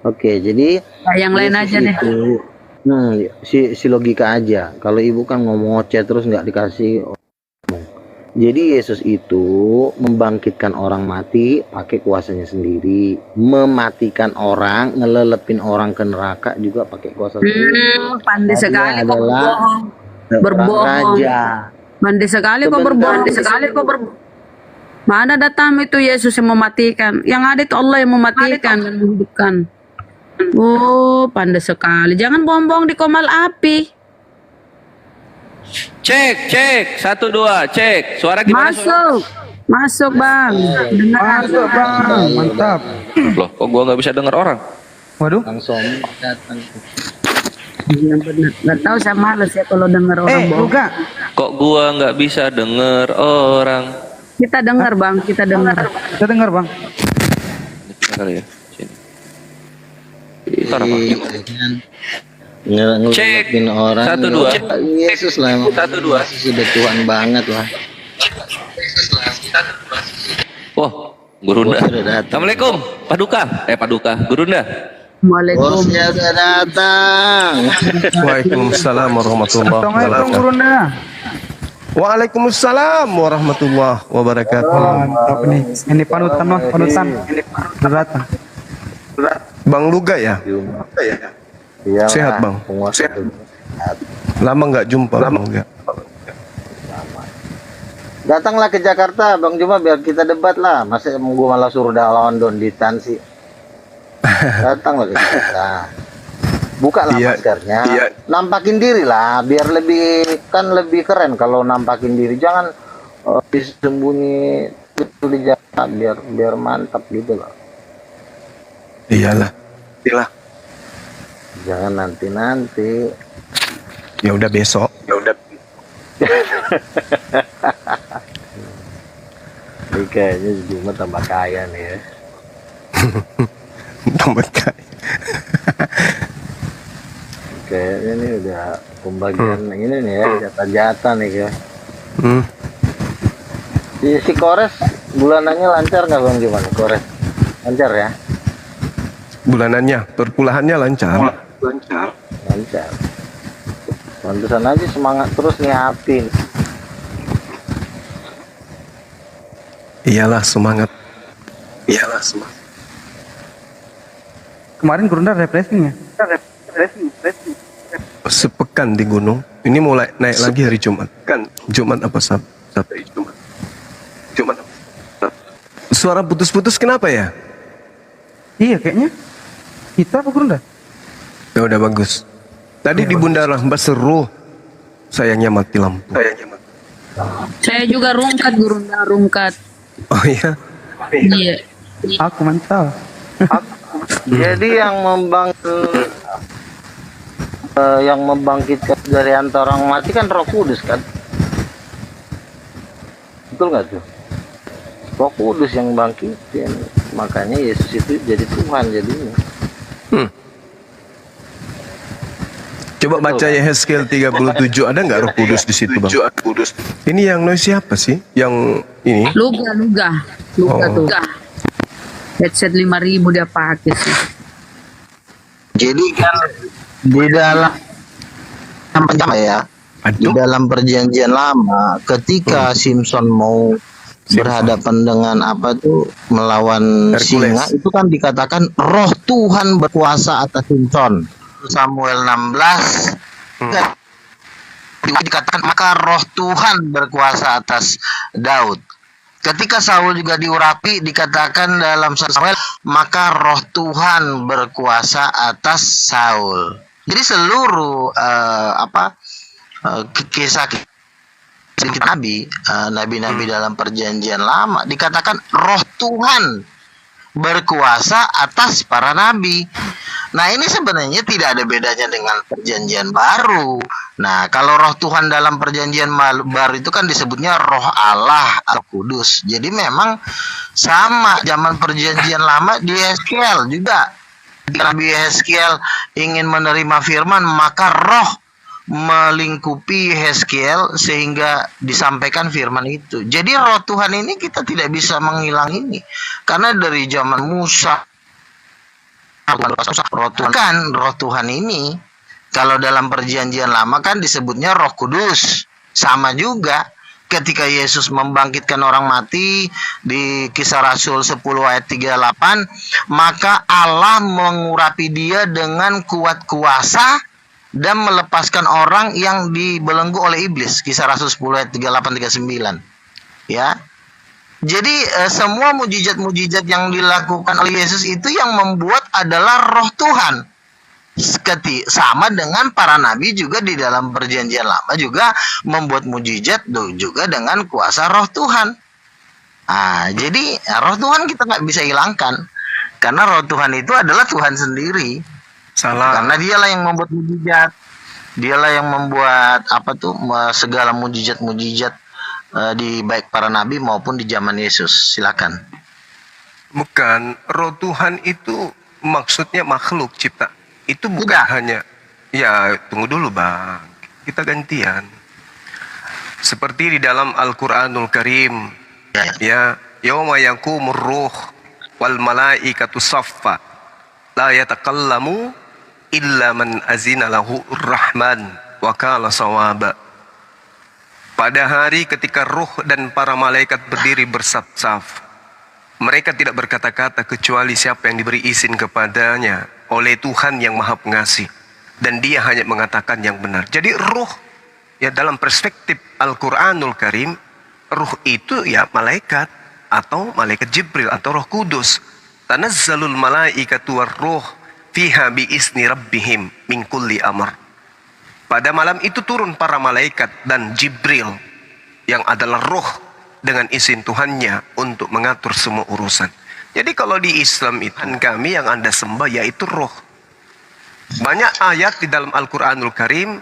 Oke, jadi Nah, yang lain Yesus aja deh. itu, si logika aja. Kalau ibu kan ngomong ngoceh terus nggak dikasih. Jadi Yesus itu membangkitkan orang mati pakai kuasanya sendiri, mematikan orang, ngelelepin orang ke neraka juga pakai kuasa sendiri. Pandai Dia sekali kok adalah berbohong. seorang Berbohong. raja. Pandai sekali kok Sebentar. berbohong. Mana datang itu Yesus yang mematikan? Yang ada itu Allah yang mematikan dan menghidupkan. Oh, pandai sekali. Jangan bohong-bohong di komal api. Cek, 1 2, cek. Suara gimana? Masuk Bang. Dengar. Masuk Bang, mantap. Loh, kok gua nggak bisa dengar orang? Waduh. Langsung datang. Iya benar. Nggak tahu saya males ya kalau dengar orang bohong. Luka. Kok gua nggak bisa dengar orang? Kita dengar Bang, kita dengar. Kita dengar Bang. Kali ya. Sini. Ntar apa? Ngelepin orang. 1 2. Yesus lah emang. 1 2. Yesus sudah Tuhan banget lah. Wah, Gurunda. Bos udah datang. Assalamualaikum, Paduka. Gurunda. Waalaikumsalam. Bosnya udah datang. Waalaikumsalam warahmatullahi Assalamualaikum wabarakatuh. Gurunda. Waalaikumsalam warahmatullahi wabarakatuh. Mantap nih. Ini panutan Bang, panutan. Ini datang. Bang Luga ya? Iya, Sehat, Bang? Sehat. Lama nggak jumpa Bang Luga. Datanglah ke Jakarta, Bang Juma, biar kita debat lah. Masa gua malah suruh lawan Donditan sih. Datanglah ke Jakarta. Buka lah Iya, maskernya. iya. Nampakin diri lah, biar lebih keren kalau nampakin diri. Jangan disembunyi di Jakarta, biar mantap gitu loh. Iyalah. Jangan nanti. Ya udah besok. Ini kayaknya Juma tambah kaya nih ya. Tambah kaya. Kayaknya nih udah pembagian ini nih ya, jatah-jatah nih ya. Si Kores bulanannya lancar nggak Bang Juma? Kores lancar ya? Bulanannya, perpulahannya lancar. Lancar. Pantesan aja semangat terus nyiapin. Iyalah semangat. Kemarin Gurunda refreshing ya? Sepekan di gunung. Ini mulai naik lagi hari Jumat. Jumat apa Sabtu? Jumat. Suara putus-putus kenapa ya? Iya kayaknya. Kita apa Gurunda? Ya udah bagus. Tadi di Bundaran Mbak seru. Sayangnya mati lampu. Saya juga rungkat. Oh iya. Iya. Aku mental. Jadi yang membangkitkan dari antara orang mati kan Roh Kudus kan? Betul nggak tuh? Roh Kudus yang bangkitin. Makanya Yesus itu jadi Tuhan jadinya. Coba baca Yehezkiel 37, ada nggak Roh Kudus di situ, Bang? Ini yang noise siapa sih? Yang ini? Luga tuh. Headset 5.000 dia pakai sih. Jadi kan di dalam di dalam perjanjian lama, ketika Simpson mau berhadapan dengan melawan Hercules. singa, itu kan dikatakan Roh Tuhan berkuasa atas Simpson. Samuel 16 dikatakan maka Roh Tuhan berkuasa atas Daud. Ketika Saul juga diurapi, dikatakan dalam Samuel maka Roh Tuhan berkuasa atas Saul. Jadi seluruh kisah nabi-nabi dalam perjanjian lama dikatakan Roh Tuhan berkuasa atas para nabi. Nah, ini sebenarnya tidak ada bedanya dengan perjanjian baru. Nah, kalau Roh Tuhan dalam perjanjian baru itu kan disebutnya Roh Allah atau Kudus. Jadi memang sama zaman perjanjian lama di Yehezkiel juga. Nabi Yehezkiel ingin menerima firman, maka Roh melingkupi Yehezkiel sehingga disampaikan firman itu. Jadi Roh Tuhan ini kita tidak bisa menghilang ini. Karena dari zaman Musa, roh Tuhan kan, roh Tuhan ini kalau dalam perjanjian lama kan disebutnya Roh Kudus. Sama juga ketika Yesus membangkitkan orang mati di Kisah Rasul 10 ayat 38, maka Allah mengurapi dia dengan kuat kuasa dan melepaskan orang yang dibelenggu oleh iblis. Kisah Rasul 10 ayat 38-39. Ya. Jadi semua mujizat-mujizat yang dilakukan oleh Yesus itu yang membuat adalah roh Tuhan. Sama dengan para nabi juga di dalam perjanjian lama juga membuat mujizat juga dengan kuasa roh Tuhan. Jadi roh Tuhan kita nggak bisa hilangkan. Karena roh Tuhan itu adalah Tuhan sendiri. Salah. Karena dialah yang membuat mujizat. Dialah yang membuat segala mujizat-mujizat di baik para nabi maupun di zaman Yesus. Silakan. Bukan, roh Tuhan itu maksudnya makhluk cipta. Itu bukan Tidak. hanya, ya tunggu dulu Bang, kita gantian. Seperti di dalam Al-Quranul Karim, ya, yawma yakumur ruh wal malaikatu saffa la yatakallamu illa man azina lahu rahman wa qala sawaba. Pada hari ketika ruh dan para malaikat berdiri bersaf-saf, mereka tidak berkata-kata kecuali siapa yang diberi izin kepadanya oleh Tuhan yang Maha Pengasih, dan dia hanya mengatakan yang benar. Jadi ruh, ya dalam perspektif Al-Quranul Karim, ruh itu ya malaikat atau malaikat Jibril atau Roh Kudus. Tanazzalul malaikatu war-ruh fiha bi isni rabbihim min kulli amr. Pada malam itu turun para malaikat dan Jibril yang adalah roh dengan izin Tuhannya untuk mengatur semua urusan. Jadi kalau di Islam itu kami yang Anda sembah yaitu roh. Banyak ayat di dalam Al-Quranul Karim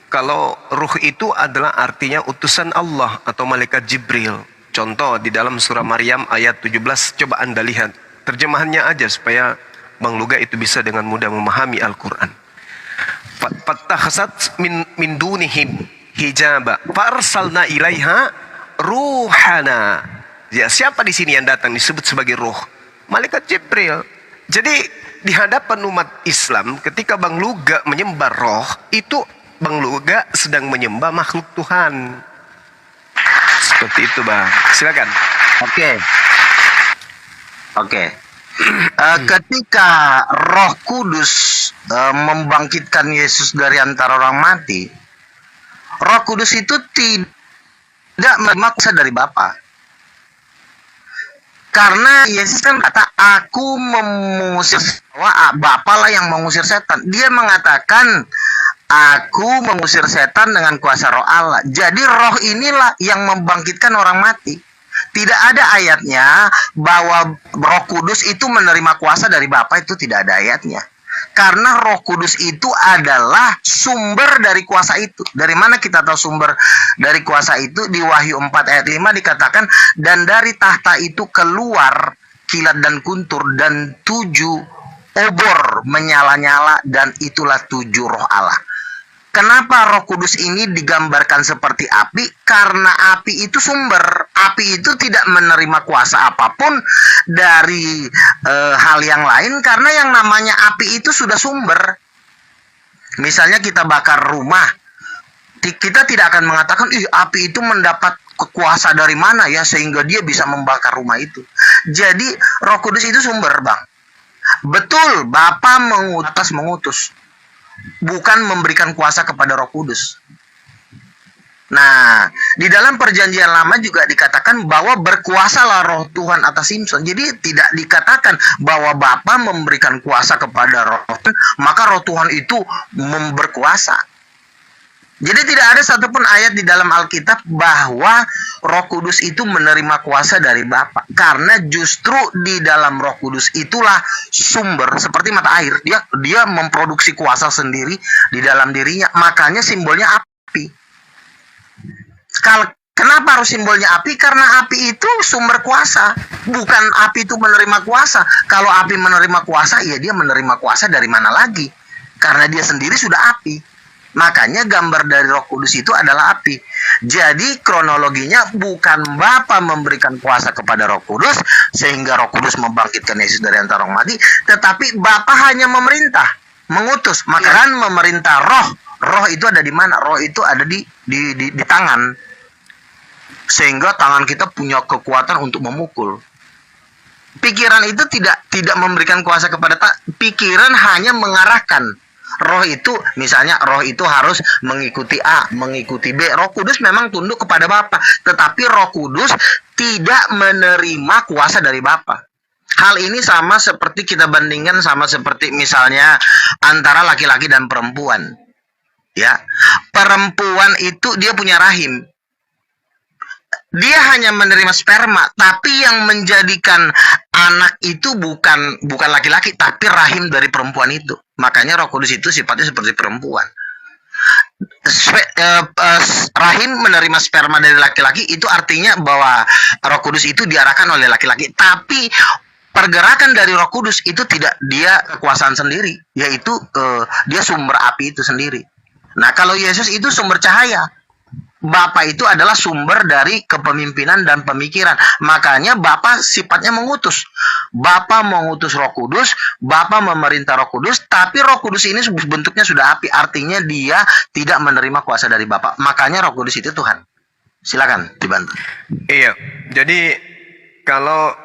kalau ruh itu adalah artinya utusan Allah atau malaikat Jibril. Contoh di dalam surah Maryam ayat 17, coba Anda lihat terjemahannya aja supaya Bang Luga itu bisa dengan mudah memahami Al-Quran. Fattakhasat min dunihim hijaba farsalna ilaiha ruhana. Ya, siapa di sini yang datang disebut sebagai roh? Malaikat Jibril. Jadi di hadapan umat Islam ketika Bang Luga menyembah roh, itu Bang Luga sedang menyembah makhluk Tuhan. Seperti itu Bang. Silakan. Oke. Ketika Roh Kudus membangkitkan Yesus dari antara orang mati, Roh Kudus itu tidak menerima kuasa dari Bapa. Karena Yesus kan kata, aku mengusir, Bapa lah yang mengusir setan. Dia mengatakan, aku mengusir setan dengan kuasa roh Allah. Jadi roh inilah yang membangkitkan orang mati. Tidak ada ayatnya bahwa Roh Kudus itu menerima kuasa dari Bapa, itu tidak ada ayatnya. Karena Roh Kudus itu adalah sumber dari kuasa itu. Dari mana kita tahu sumber dari kuasa itu? Di Wahyu 4 ayat 5 dikatakan, dan dari tahta itu keluar kilat dan kuntur, dan 7 obor menyala-nyala, dan itulah 7 roh Allah. Kenapa Roh Kudus ini digambarkan seperti api? Karena api itu sumber. Api itu tidak menerima kuasa apapun dari hal yang lain, karena yang namanya api itu sudah sumber. Misalnya kita bakar rumah, kita tidak akan mengatakan, api itu mendapat kuasa dari mana ya sehingga dia bisa membakar rumah itu. Jadi Roh Kudus itu sumber, Bang. Betul, Bapa mengutus, bukan memberikan kuasa kepada Roh Kudus. Nah, di dalam perjanjian lama juga dikatakan bahwa berkuasalah roh Tuhan atas Simson. Jadi tidak dikatakan bahwa Bapa memberikan kuasa kepada roh Tuhan, maka roh Tuhan itu berkuasa. Jadi tidak ada satupun ayat di dalam Alkitab bahwa Roh Kudus itu menerima kuasa dari Bapa. Karena justru di dalam Roh Kudus itulah sumber, seperti mata air. Dia memproduksi kuasa sendiri di dalam dirinya. Makanya simbolnya api. Kenapa harus simbolnya api? Karena api itu sumber kuasa. Bukan api itu menerima kuasa. Kalau api menerima kuasa, ya dia menerima kuasa dari mana lagi? Karena dia sendiri sudah api. Makanya gambar dari Roh Kudus itu adalah api. Jadi kronologinya bukan Bapa memberikan kuasa kepada Roh Kudus sehingga Roh Kudus membangkitkan Yesus dari antara orang mati, tetapi Bapa hanya memerintah, mengutus. Maka kan memerintah roh. Roh itu ada di mana? Roh itu ada di tangan. Sehingga tangan kita punya kekuatan untuk memukul. Pikiran itu tidak memberikan kuasa kepada pikiran, hanya mengarahkan. Roh itu, misalnya roh itu harus mengikuti A, mengikuti B. Roh Kudus memang tunduk kepada Bapa, tetapi Roh Kudus tidak menerima kuasa dari Bapa. Hal ini sama seperti kita bandingkan sama seperti misalnya antara laki-laki dan perempuan. Ya, perempuan itu dia punya rahim. Dia hanya menerima sperma, tapi yang menjadikan anak itu bukan laki-laki, tapi rahim dari perempuan itu. Makanya Roh Kudus itu sifatnya seperti perempuan. Rahim menerima sperma dari laki-laki, itu artinya bahwa Roh Kudus itu diarahkan oleh laki-laki. Tapi pergerakan dari Roh Kudus itu tidak dia kekuasaan sendiri, yaitu dia sumber api itu sendiri. Nah, kalau Yesus itu sumber cahaya. Bapa itu adalah sumber dari kepemimpinan dan pemikiran. Makanya Bapa sifatnya mengutus. Bapa mengutus Roh Kudus, Bapa memerintah Roh Kudus, tapi Roh Kudus ini bentuknya sudah api, artinya dia tidak menerima kuasa dari Bapa. Makanya Roh Kudus itu Tuhan. Silakan dibantu. Iya, jadi kalau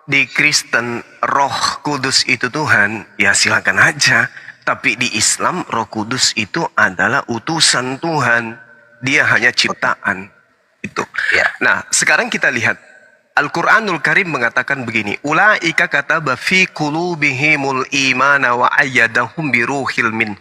di Kristen Roh Kudus itu Tuhan, ya silakan aja. Tapi di Islam Roh Kudus itu adalah utusan Tuhan. Dia hanya ciptaan. Itu. Ya. Nah, sekarang kita lihat Al-Qur'anul Karim mengatakan begini, ulaika kataba fi qulubihimul imana wa ayyadahum biruhil min.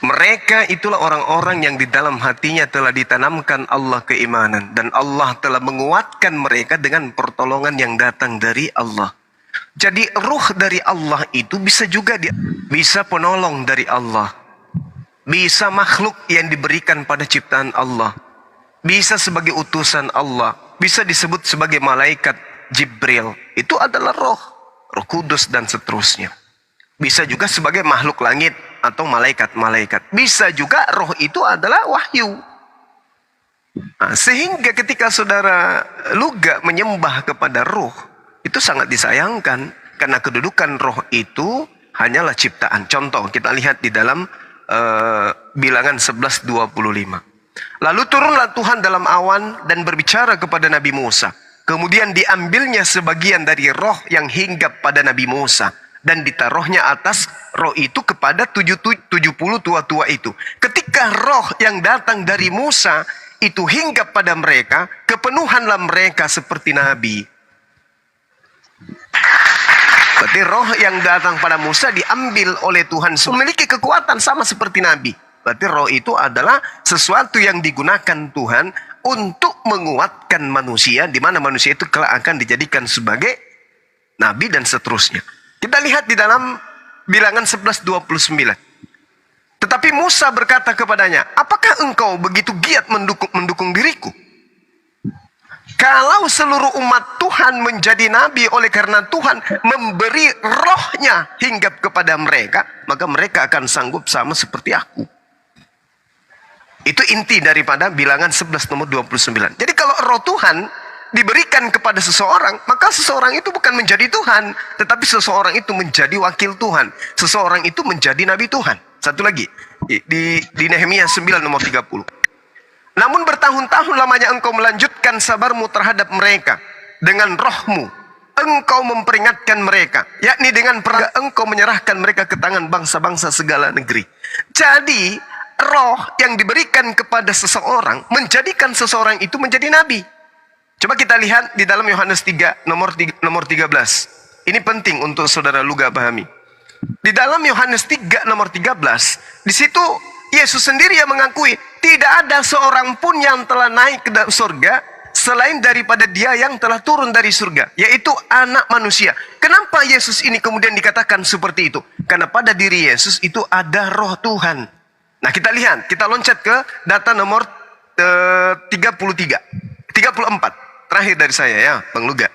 Mereka itulah orang-orang yang di dalam hatinya telah ditanamkan Allah keimanan, dan Allah telah menguatkan mereka dengan pertolongan yang datang dari Allah. Jadi ruh dari Allah itu bisa juga bisa penolong dari Allah. Bisa makhluk yang diberikan pada ciptaan Allah. Bisa sebagai utusan Allah. Bisa disebut sebagai malaikat Jibril. Itu adalah roh. Roh Kudus dan seterusnya. Bisa juga sebagai makhluk langit atau malaikat-malaikat. Bisa juga roh itu adalah wahyu. Nah, sehingga ketika saudara Luga menyembah kepada roh, itu sangat disayangkan. Karena kedudukan roh itu hanyalah ciptaan. Contoh, kita lihat di dalam Bilangan 11:25. Lalu turunlah Tuhan dalam awan dan berbicara kepada Nabi Musa. Kemudian diambilnya sebagian dari roh yang hinggap pada Nabi Musa. Dan ditaruhnya atas roh itu kepada 70 tua-tua itu. Ketika roh yang datang dari Musa itu hinggap pada mereka, kepenuhanlah mereka seperti Nabi. Berarti roh yang datang pada Musa diambil oleh Tuhan, memiliki kekuatan sama seperti Nabi. Berarti roh itu adalah sesuatu yang digunakan Tuhan untuk menguatkan manusia, di mana manusia itu kelak akan dijadikan sebagai Nabi dan seterusnya. Kita lihat di dalam Bilangan 11:29. Tetapi Musa berkata kepadanya, apakah engkau begitu giat mendukung diriku? Kalau seluruh umat Tuhan menjadi nabi oleh karena Tuhan memberi rohnya hinggap kepada mereka, maka mereka akan sanggup sama seperti aku. Itu inti daripada Bilangan 11 nomor 29. Jadi kalau roh Tuhan diberikan kepada seseorang, maka seseorang itu bukan menjadi Tuhan, tetapi seseorang itu menjadi wakil Tuhan. Seseorang itu menjadi nabi Tuhan. Satu lagi, di Nehemia 9 nomor 30. Namun bertahun-tahun lamanya engkau melanjutkan sabarmu terhadap mereka. Dengan rohmu, engkau memperingatkan mereka. Yakni dengan perang engkau menyerahkan mereka ke tangan bangsa-bangsa segala negeri. Jadi, roh yang diberikan kepada seseorang, menjadikan seseorang itu menjadi nabi. Coba kita lihat di dalam Yohanes 3, nomor 13. Ini penting untuk saudara Luga pahami. Di dalam Yohanes 3, nomor 13, di situ Yesus sendiri yang mengakui, tidak ada seorang pun yang telah naik ke dalam surga selain daripada dia yang telah turun dari surga, yaitu anak manusia. Kenapa Yesus ini kemudian dikatakan seperti itu? Karena pada diri Yesus itu ada roh Tuhan. Nah, kita lihat, kita loncat ke data nomor 34, terakhir dari saya ya, Bang Luga.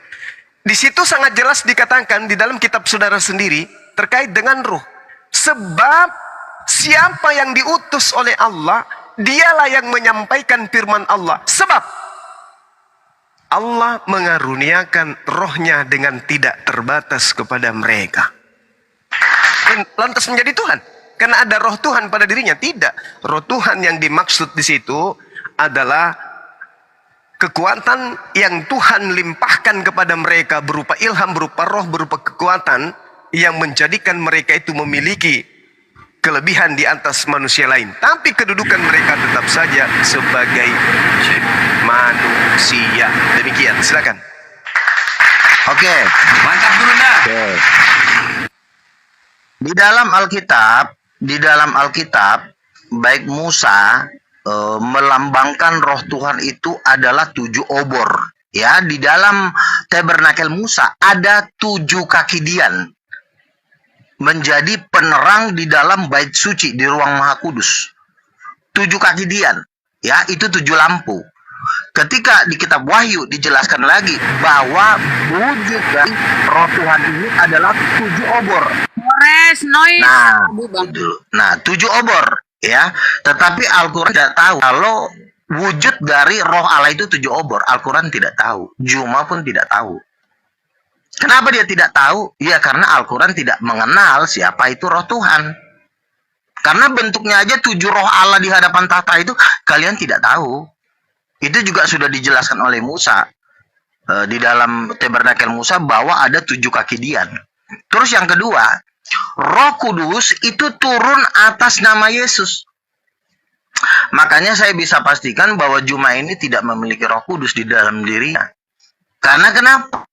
Di situ sangat jelas dikatakan di dalam kitab saudara sendiri terkait dengan roh. Sebab siapa yang diutus oleh Allah, dialah yang menyampaikan firman Allah. Sebab Allah mengaruniakan rohnya dengan tidak terbatas kepada mereka. Lantas menjadi Tuhan. Karena ada roh Tuhan pada dirinya. Tidak. Roh Tuhan yang dimaksud di situ adalah kekuatan yang Tuhan limpahkan kepada mereka berupa ilham, berupa roh, berupa kekuatan yang menjadikan mereka itu memiliki kelebihan di atas manusia lain. Tapi kedudukan mereka tetap saja sebagai manusia. Demikian, silakan. Oke. Mantap Gurunda. Di dalam Alkitab, baik Musa melambangkan roh Tuhan itu adalah 7 obor. Ya, di dalam tabernakel Musa ada 7 kaki dian menjadi penerang di dalam bait suci di ruang Maha Kudus. 7 kaki dian, ya, itu 7 lampu. Ketika di kitab Wahyu dijelaskan lagi bahwa wujud dari roh Tuhan ini adalah 7 obor. Mores, noise. Nah, 7 obor, ya. Tetapi Al-Quran tidak tahu kalau wujud dari roh Allah itu 7 obor. Al-Quran tidak tahu. Juma pun tidak tahu. Kenapa dia tidak tahu? Ya karena Al-Quran tidak mengenal siapa itu roh Tuhan. Karena bentuknya aja 7 roh Allah di hadapan tahta itu kalian tidak tahu. Itu juga sudah dijelaskan oleh Musa di dalam tabernakel Musa bahwa ada 7 kaki dian. Terus yang kedua, Roh Kudus itu turun atas nama Yesus. Makanya saya bisa pastikan bahwa Juma ini tidak memiliki Roh Kudus di dalam dirinya. Karena kenapa?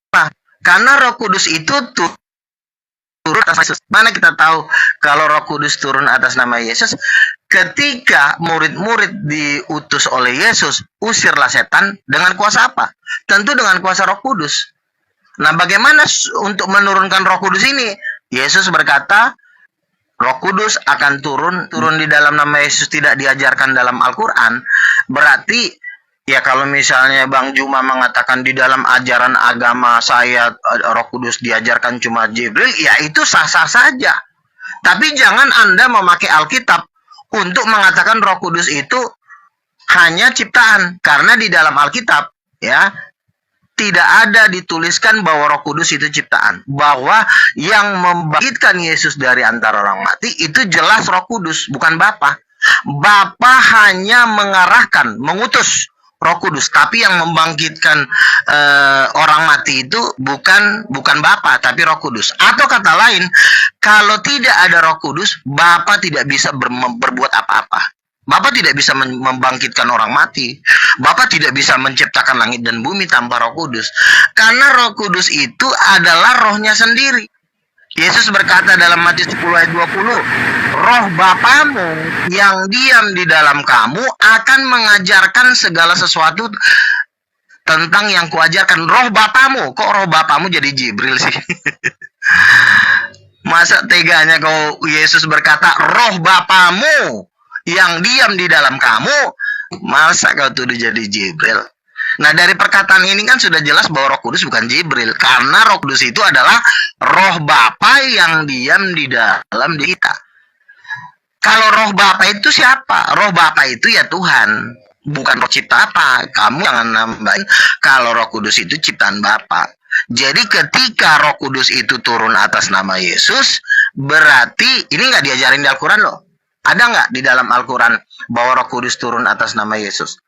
Karena Roh Kudus itu turun atas Yesus. Mana kita tahu kalau Roh Kudus turun atas nama Yesus? Ketika murid-murid diutus oleh Yesus, usirlah setan dengan kuasa apa? Tentu dengan kuasa Roh Kudus. Nah, bagaimana untuk menurunkan Roh Kudus ini? Yesus berkata, Roh Kudus akan turun di dalam nama Yesus, tidak diajarkan dalam Al-Quran. Berarti, ya kalau misalnya Bang Juma mengatakan di dalam ajaran agama saya Roh Kudus diajarkan cuma Jibril, ya itu sah-sah saja. Tapi jangan Anda memakai Alkitab untuk mengatakan Roh Kudus itu hanya ciptaan. Karena di dalam Alkitab, ya, tidak ada dituliskan bahwa Roh Kudus itu ciptaan. Bahwa yang membangkitkan Yesus dari antara orang mati itu jelas Roh Kudus, bukan Bapa. Bapa hanya mengarahkan, mengutus Roh Kudus, tapi yang membangkitkan orang mati itu bukan Bapa, tapi Roh Kudus. Atau kata lain, kalau tidak ada Roh Kudus, Bapa tidak bisa berbuat apa-apa. Bapa tidak bisa membangkitkan orang mati. Bapa tidak bisa menciptakan langit dan bumi tanpa Roh Kudus. Karena Roh Kudus itu adalah rohnya sendiri. Yesus berkata dalam Matius 10 ayat 20, Roh Bapamu yang diam di dalam kamu akan mengajarkan segala sesuatu tentang yang kuajarkan. Roh Bapamu, kok Roh Bapamu jadi Jibril sih? Masa teganya kau Yesus berkata, Roh Bapamu yang diam di dalam kamu, masa kau tuduh jadi Jibril? Nah, dari perkataan ini kan sudah jelas bahwa Roh Kudus bukan Jibril. Karena Roh Kudus itu adalah roh Bapa yang diam di dalam diri kita. Kalau roh Bapa itu siapa? Roh Bapa itu ya Tuhan. Bukan roh cipta apa. Kamu jangan nambahin kalau Roh Kudus itu ciptaan Bapa. Jadi ketika Roh Kudus itu turun atas nama Yesus, berarti ini nggak diajarin di Al-Quran loh. Ada nggak di dalam Al-Quran bahwa Roh Kudus turun atas nama Yesus?